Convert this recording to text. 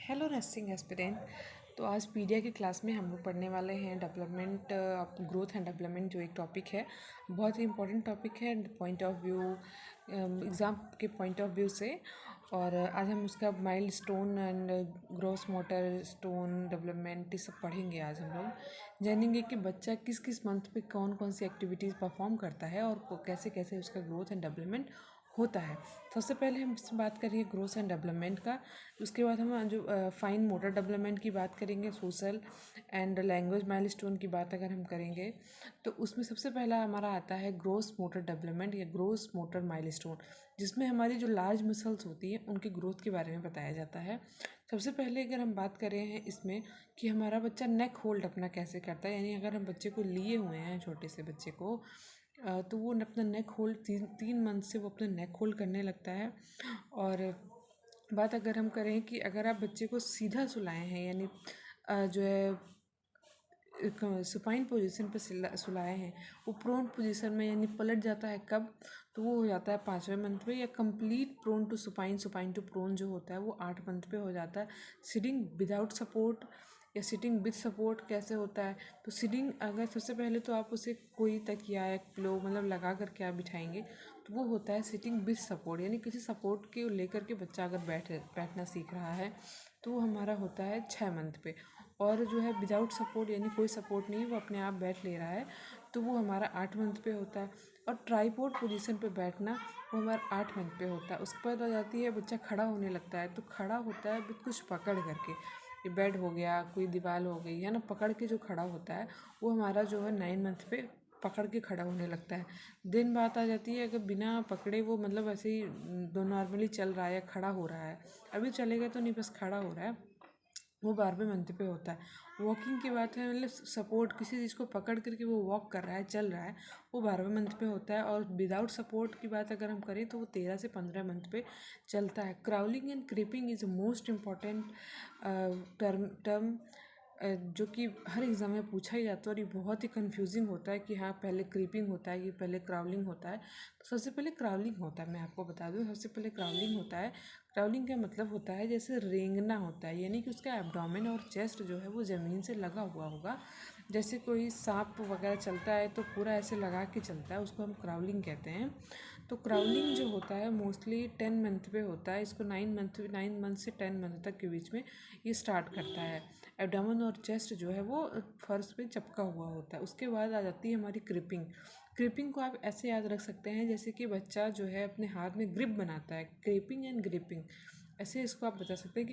Hello nursing aspirant. तो आज पीडिया की क्लास में हम लोग पढ़ने वाले हैं डेवलपमेंट ग्रोथ एंड डेवलपमेंट, जो एक टॉपिक है, बहुत ही इंपॉर्टेंट टॉपिक है पॉइंट ऑफ व्यू, एग्ज़ाम के पॉइंट ऑफ व्यू से। और आज हम उसका milestone and gross motor stone development ये सब पढ़ेंगे। आज हम लोग जानेंगे कि बच्चा किस किस मंथ पे कौन कौन सी एक्टिविटीज़ परफॉर्म करता है और कैसे कैसे उसका ग्रोथ एंड डेवलपमेंट होता है। सबसे पहले हम बात करेंगे ग्रोथ एंड डेवलपमेंट का। उसके बाद हम जो फाइन मोटर डेवलपमेंट की बात करेंगे, सोशल एंड लैंग्वेज माइलस्टोन की बात अगर हम करेंगे तो उसमें सबसे पहला हमारा आता है ग्रोस मोटर डेवलपमेंट या ग्रोस मोटर माइलस्टोन, जिसमें हमारी जो लार्ज मसल्स होती हैं उनके ग्रोथ के बारे में बताया जाता है। सबसे पहले अगर हम बात करें हैं इसमें कि हमारा बच्चा नेक होल्ड अपना कैसे करता है, यानी अगर हम बच्चे को लिए हुए हैं, छोटे से बच्चे को, तो वो अपना नेक होल्ड तीन मंथ से वो अपना नेक होल्ड करने लगता है। और बात अगर हम करें कि अगर आप बच्चे को सीधा सुलाए हैं, यानी जो है सुपाइन पोजीशन पे सुलाए हैं, वो प्रोन पोजीशन में यानी पलट जाता है कब, तो वो हो जाता है 5वें मंथ पे। या complete prone to supine, supine to prone जो होता है वो 8 मंथ पे हो जाता है। सिटिंग विदाउट सपोर्ट या सिटिंग विद सपोर्ट कैसे होता है, तो सिटिंग अगर सबसे पहले तो आप उसे कोई तकिया या पिलो मतलब लगा करके आप बिठाएंगे, तो वो होता है सिटिंग विद सपोर्ट, यानी किसी सपोर्ट के लेकर के बच्चा अगर बैठना सीख रहा है तो वो हमारा होता है 6 मंथ पे। और जो है विदाउट सपोर्ट यानी कोई सपोर्ट नहीं, वो अपने आप बैठ ले रहा है, तो वो हमारा 8 मंथ पे होता है। और ट्राईपोड पोजीशन पे बैठना वो हमारा 8 मंथ पे होता है। उसके बाद आ जाती है बच्चा खड़ा होने लगता है, तो खड़ा होता है कुछ पकड़ करके, ये बेड हो गया, कोई दीवार हो गई है ना, पकड़ के जो खड़ा होता है वो हमारा जो है 9 मंथ पे पकड़ के खड़ा होने लगता है। दिन बात आ जाती है अगर बिना पकड़े वो मतलब ऐसे ही दो नॉर्मली चल रहा है या खड़ा हो रहा है, अभी चलेगा तो नहीं, बस खड़ा हो रहा है, वो 12वें मंथ पे होता है। वॉकिंग की बात है, मतलब सपोर्ट किसी चीज़ को पकड़ करके वो वॉक कर रहा है, चल रहा है, वो 12वें मंथ पे होता है। और विदाउट सपोर्ट की बात अगर हम करें तो वो 13 से 15 मंथ पे चलता है। Crawling and creeping is most important term जो कि हर एग्ज़ाम में पूछा ही जाता है, और ये बहुत ही कंफ्यूजिंग होता है कि हाँ पहले क्रीपिंग होता है कि पहले क्राउलिंग होता है। तो सबसे पहले क्राउलिंग होता है, मैं आपको बता दूँ, सबसे पहले क्राउलिंग होता है। क्राउलिंग का मतलब होता है जैसे रेंगना होता है, यानी कि उसका एब्डोमेन और चेस्ट जो है वो ज़मीन से लगा हुआ होगा। जैसे कोई सांप वगैरह चलता है तो पूरा ऐसे लगा के चलता है, उसको हम क्राउलिंग कहते हैं। तो क्राउलिंग जो होता है मोस्टली 10 मंथ पे होता है। इसको 9 मंथ से 10 मंथ तक के बीच में ये स्टार्ट करता है। एब्डोमेन और चेस्ट जो है वो फर्श पे चिपका हुआ होता है। उसके बाद आ जाती है हमारी क्रिपिंग। क्रिपिंग को आप ऐसे याद रख सकते हैं जैसे कि बच्चा जो है अपने हाथ में ग्रिप बनाता है, क्रिपिंग एंड ग्रिपिंग, ऐसे इसको आप बता सकते हैं कि